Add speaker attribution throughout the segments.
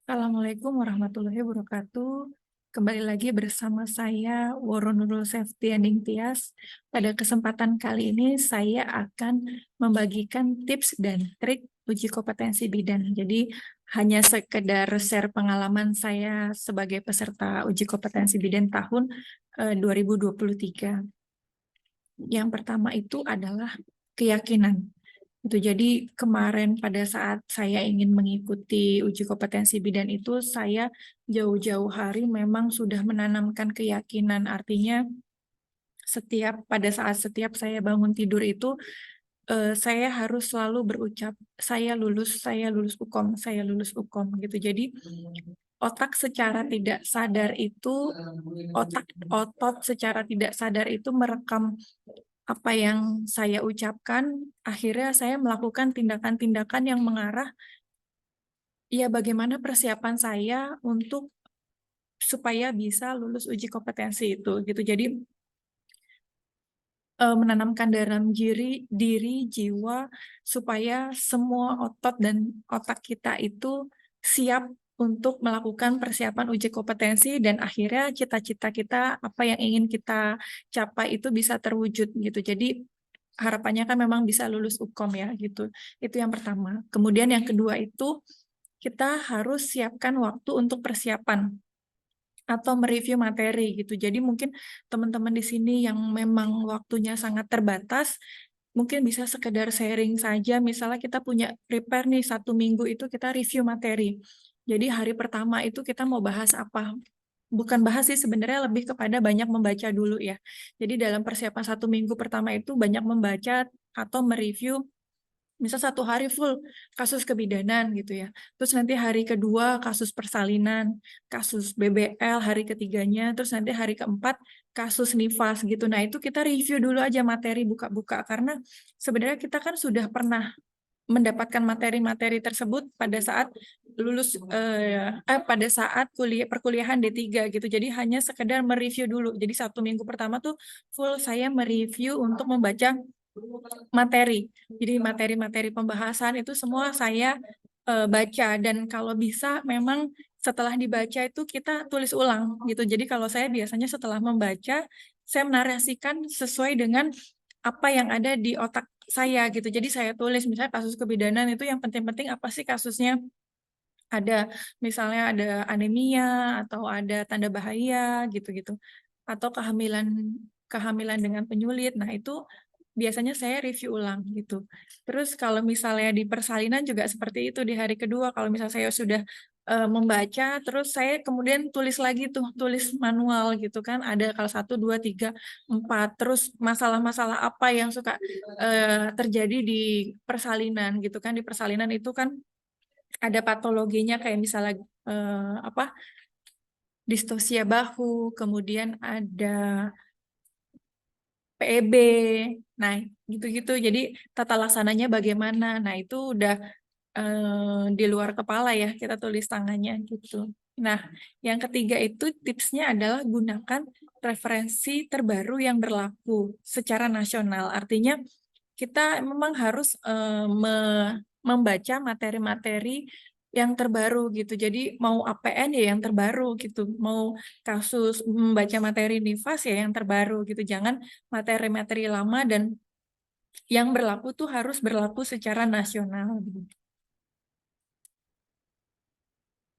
Speaker 1: Assalamualaikum warahmatullahi wabarakatuh. Kembali lagi bersama saya Woro Nurul Seftianing Tias. Pada kesempatan kali ini saya akan membagikan tips dan trik uji kompetensi bidan. Jadi hanya sekedar share pengalaman saya sebagai peserta uji kompetensi bidan tahun 2023. Yang pertama itu adalah keyakinan. Itu jadi kemarin pada saat saya ingin mengikuti uji kompetensi bidan itu saya jauh-jauh hari memang sudah menanamkan keyakinan. Artinya pada setiap saya bangun tidur itu saya harus selalu berucap saya lulus UKOM, saya lulus UKOM gitu. Jadi otak secara tidak sadar itu otot secara tidak sadar itu merekam apa yang saya ucapkan, akhirnya saya melakukan tindakan-tindakan yang mengarah, ya bagaimana persiapan saya untuk supaya bisa lulus uji kompetensi itu, gitu. Jadi menanamkan dalam diri, jiwa, supaya semua otot dan otak kita itu siap untuk melakukan persiapan uji kompetensi dan akhirnya cita-cita kita, apa yang ingin kita capai itu bisa terwujud gitu. Jadi harapannya kan memang bisa lulus UKOM ya gitu. Itu yang pertama. Kemudian yang kedua itu kita harus siapkan waktu untuk persiapan atau mereview materi gitu. Jadi mungkin teman-teman di sini yang memang waktunya sangat terbatas, mungkin bisa sekedar sharing saja. Misalnya kita punya prepare nih 1 minggu itu kita review materi. Jadi hari pertama itu kita mau bahas apa? Bukan bahas sih, sebenarnya lebih kepada banyak membaca dulu ya. Jadi dalam persiapan 1 minggu pertama itu banyak membaca atau mereview, misal 1 hari full kasus kebidanan gitu ya. Terus nanti hari kedua kasus persalinan, kasus BBL hari ketiganya, terus nanti hari keempat kasus nifas gitu. Nah itu kita review dulu aja materi buka-buka, karena sebenarnya kita kan sudah pernah mendapatkan materi-materi tersebut pada saat pada saat perkuliahan D3 gitu. Jadi hanya sekedar mereview dulu. Jadi 1 minggu pertama tuh full saya mereview untuk membaca materi. Jadi materi-materi pembahasan itu semua saya baca, dan kalau bisa memang setelah dibaca itu kita tulis ulang gitu. Jadi kalau saya biasanya setelah membaca, saya menarasikan sesuai dengan apa yang ada di otak saya gitu. Jadi saya tulis misalnya kasus kebidanan itu yang penting-penting apa sih kasusnya? Ada misalnya ada anemia atau ada tanda bahaya gitu-gitu. Atau kehamilan kehamilan dengan penyulit. Nah, itu biasanya saya review ulang gitu. Terus kalau misalnya di persalinan juga seperti itu di hari kedua, kalau misalnya saya sudah membaca, terus saya kemudian tulis lagi tuh, tulis manual gitu kan. Ada kalau 1, 2, 3, 4. Terus masalah-masalah apa yang suka terjadi di persalinan gitu kan. Di persalinan itu kan ada patologinya kayak misalnya apa, distosia bahu, kemudian ada PEB. Nah, gitu-gitu. Jadi tata laksananya bagaimana? Nah, itu udah di luar kepala ya, kita tulis tangannya gitu. Nah, yang ketiga itu tipsnya adalah gunakan referensi terbaru yang berlaku secara nasional. Artinya kita memang harus membaca materi-materi yang terbaru gitu. Jadi mau APN ya yang terbaru gitu. Mau kasus membaca materi nifas ya yang terbaru gitu. Jangan materi-materi lama, dan yang berlaku tuh harus berlaku secara nasional.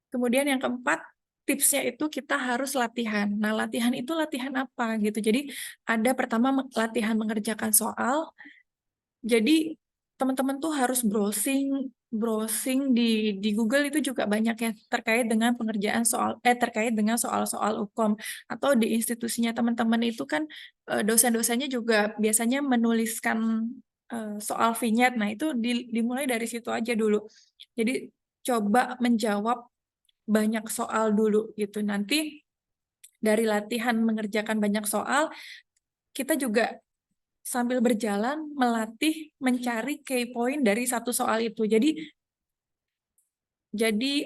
Speaker 1: Kemudian yang keempat, tipsnya itu kita harus latihan. Nah, latihan itu latihan apa gitu. Jadi ada pertama latihan mengerjakan soal. Jadi teman-teman tuh harus browsing browsing di Google, itu juga banyak ya terkait dengan pengerjaan terkait dengan soal-soal UKOM, atau di institusinya teman-teman itu kan dosen-dosennya juga biasanya menuliskan soal vinyet. Nah, itu dimulai dari situ aja dulu. Jadi coba menjawab banyak soal dulu gitu. Nanti dari latihan mengerjakan banyak soal, kita juga sambil berjalan melatih mencari key point dari satu soal itu. Jadi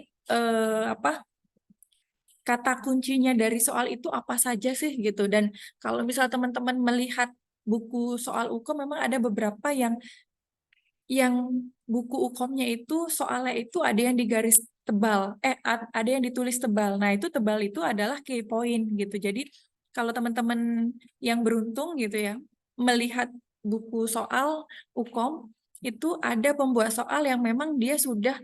Speaker 1: apa, kata kuncinya dari soal itu apa saja sih gitu. Dan kalau misal teman-teman melihat buku soal UKOM, memang ada beberapa yang buku UKOM-nya itu soalnya itu ada yang tebal, ada yang ditulis tebal. Nah, itu tebal itu adalah key point gitu. Jadi kalau teman-teman yang beruntung gitu ya, melihat buku soal UKOM, itu ada pembuat soal yang memang dia sudah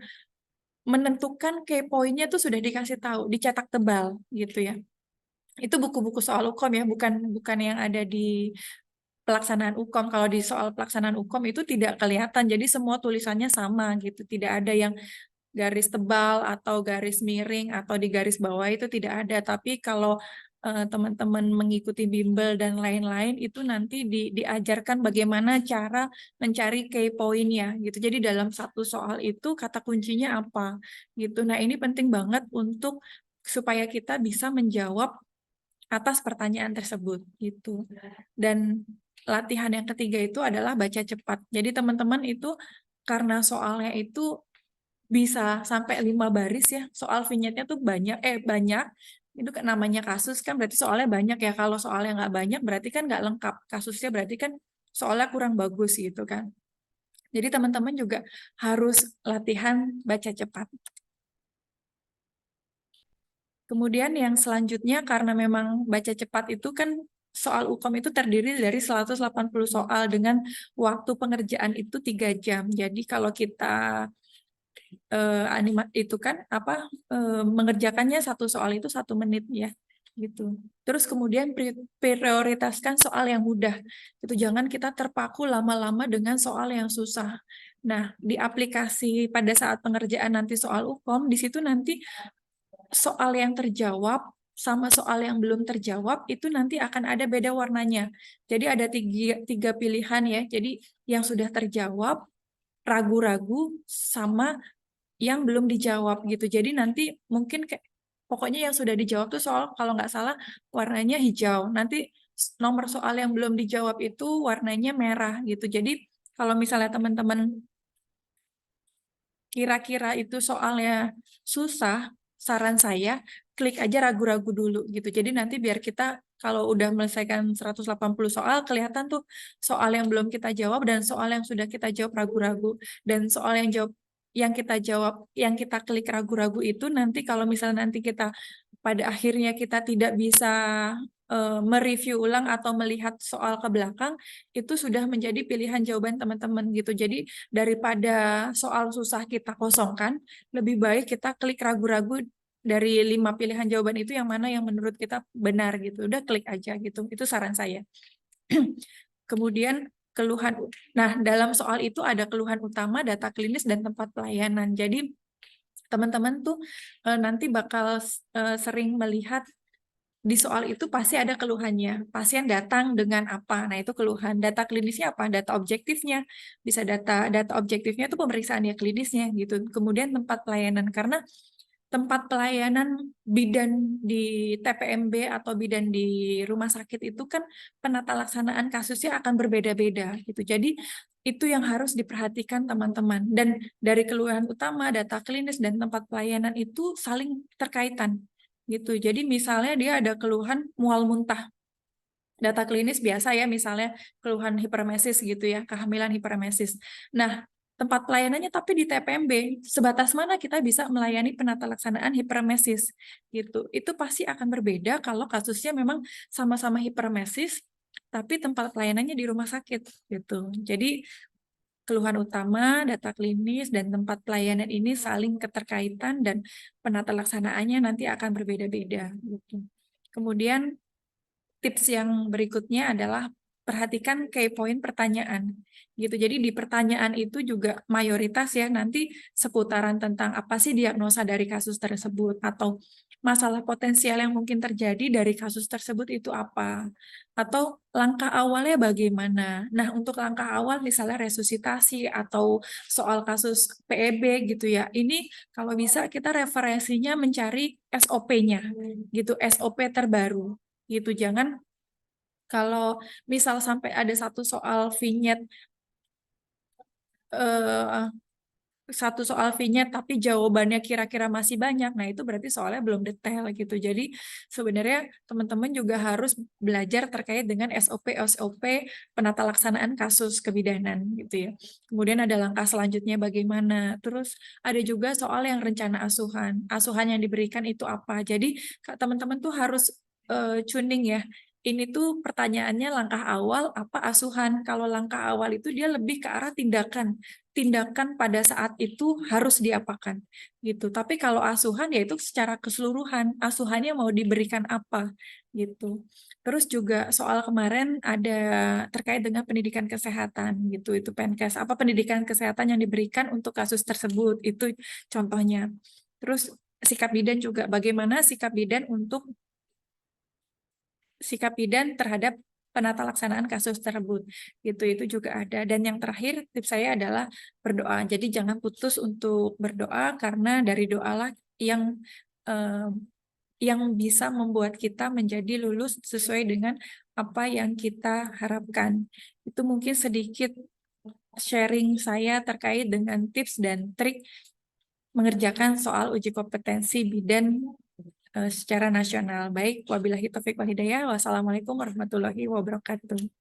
Speaker 1: menentukan key point-nya tuh sudah dikasih tahu, dicetak tebal gitu ya. Itu buku-buku soal UKOM ya, bukan yang ada di pelaksanaan UKOM. Kalau di soal pelaksanaan UKOM itu tidak kelihatan, jadi semua tulisannya sama gitu. Tidak ada yang garis tebal atau garis miring atau di garis bawah, itu tidak ada. Tapi kalau teman-teman mengikuti bimbel dan lain-lain itu nanti diajarkan bagaimana cara mencari key point-nya gitu. Jadi dalam satu soal itu kata kuncinya apa gitu. Nah, ini penting banget untuk supaya kita bisa menjawab atas pertanyaan tersebut gitu. Dan latihan yang ketiga itu adalah baca cepat. Jadi teman-teman itu karena soalnya itu bisa sampai 5 baris ya, soal vignetnya tuh banyak, itu kan namanya kasus kan berarti soalnya banyak ya, kalau soalnya nggak banyak berarti kan nggak lengkap, kasusnya berarti kan soalnya kurang bagus gitu kan. Jadi teman-teman juga harus latihan baca cepat. Kemudian yang selanjutnya karena memang baca cepat itu kan soal UKOM itu terdiri dari 180 soal dengan waktu pengerjaan itu 3 jam. Jadi kalau kita itu kan mengerjakannya satu soal itu 1 menit ya gitu. Terus kemudian prioritaskan soal yang mudah. Itu jangan kita terpaku lama-lama dengan soal yang susah. Nah, di aplikasi pada saat pengerjaan nanti soal UKOM, di situ nanti soal yang terjawab sama soal yang belum terjawab itu nanti akan ada beda warnanya. Jadi ada tiga pilihan ya. Jadi yang sudah terjawab, ragu-ragu, sama yang belum dijawab gitu. Jadi nanti mungkin pokoknya yang sudah dijawab tuh soal kalau nggak salah warnanya hijau. Nanti nomor soal yang belum dijawab itu warnanya merah gitu. Jadi kalau misalnya teman-teman kira-kira itu soalnya susah, saran saya klik aja ragu-ragu dulu gitu. Jadi nanti biar kita kalau udah menyelesaikan 180 soal, kelihatan tuh soal yang belum kita jawab dan soal yang sudah kita jawab ragu-ragu. Dan soal yang kita jawab, yang kita klik ragu-ragu itu nanti kalau misalnya nanti kita pada akhirnya kita tidak bisa mereview ulang atau melihat soal ke belakang, itu sudah menjadi pilihan jawaban teman-teman gitu. Jadi daripada soal susah kita kosongkan, lebih baik kita klik ragu-ragu dari 5 pilihan jawaban itu yang mana yang menurut kita benar gitu. Udah klik aja gitu. Itu saran saya. Kemudian keluhan. Nah, dalam soal itu ada keluhan utama, data klinis, dan tempat pelayanan. Jadi teman-teman tuh nanti bakal sering melihat di soal itu pasti ada keluhannya. Pasien datang dengan apa? Nah, itu keluhan. Data klinisnya apa? Data objektifnya. Bisa data objektifnya itu pemeriksaannya klinisnya gitu. Kemudian tempat pelayanan karena tempat pelayanan bidan di TPMB atau bidan di rumah sakit itu kan penata laksanaan kasusnya akan berbeda-beda gitu. Jadi itu yang harus diperhatikan teman-teman. Dan dari keluhan utama, data klinis dan tempat pelayanan itu saling terkaitan gitu. Jadi misalnya dia ada keluhan mual muntah. Data klinis biasa ya, misalnya keluhan hiperemesis gitu ya, kehamilan hiperemesis. Nah, tempat pelayanannya tapi di TPMB, sebatas mana kita bisa melayani penata laksanaan hiperemesis gitu. Itu pasti akan berbeda kalau kasusnya memang sama-sama hiperemesis, tapi tempat pelayanannya di rumah sakit gitu. Jadi keluhan utama, data klinis, dan tempat pelayanan ini saling keterkaitan dan penata laksanaannya nanti akan berbeda-beda. Gitu. Kemudian tips yang berikutnya adalah perhatikan key point pertanyaan. Gitu. Jadi di pertanyaan itu juga mayoritas ya nanti seputaran tentang apa sih diagnosa dari kasus tersebut atau masalah potensial yang mungkin terjadi dari kasus tersebut itu apa atau langkah awalnya bagaimana. Nah, untuk langkah awal misalnya resusitasi atau soal kasus PEB gitu ya. Ini kalau bisa kita referensinya mencari SOP-nya gitu, SOP terbaru gitu. Jangan kalau misal sampai ada satu soal vignette satu soal fee-nya tapi jawabannya kira-kira masih banyak, nah itu berarti soalnya belum detail gitu. Jadi sebenarnya teman-teman juga harus belajar terkait dengan SOP penata laksanaan kasus kebidanan gitu ya. Kemudian ada langkah selanjutnya bagaimana. Terus ada juga soal yang rencana asuhan. Asuhan yang diberikan itu apa. Jadi teman-teman tuh harus tuning ya. Ini tuh pertanyaannya langkah awal apa asuhan. Kalau langkah awal itu dia lebih ke arah tindakan pada saat itu harus diapakan gitu. Tapi kalau asuhan ya itu secara keseluruhan, asuhannya mau diberikan apa gitu. Terus juga soal kemarin ada terkait dengan pendidikan kesehatan gitu, itu Penkes. Apa pendidikan kesehatan yang diberikan untuk kasus tersebut itu contohnya. Terus sikap bidan juga bagaimana sikap bidan untuk sikap bidan terhadap penata laksanaan kasus tersebut. Itu juga ada. Dan yang terakhir tips saya adalah berdoa. Jadi jangan putus untuk berdoa karena dari doalah eh, yang bisa membuat kita menjadi lulus sesuai dengan apa yang kita harapkan. Itu mungkin sedikit sharing saya terkait dengan tips dan trik mengerjakan soal uji kompetensi bidan secara nasional. Baik, wabillahi taufiq wal hidayah. Wassalamualaikum warahmatullahi wabarakatuh.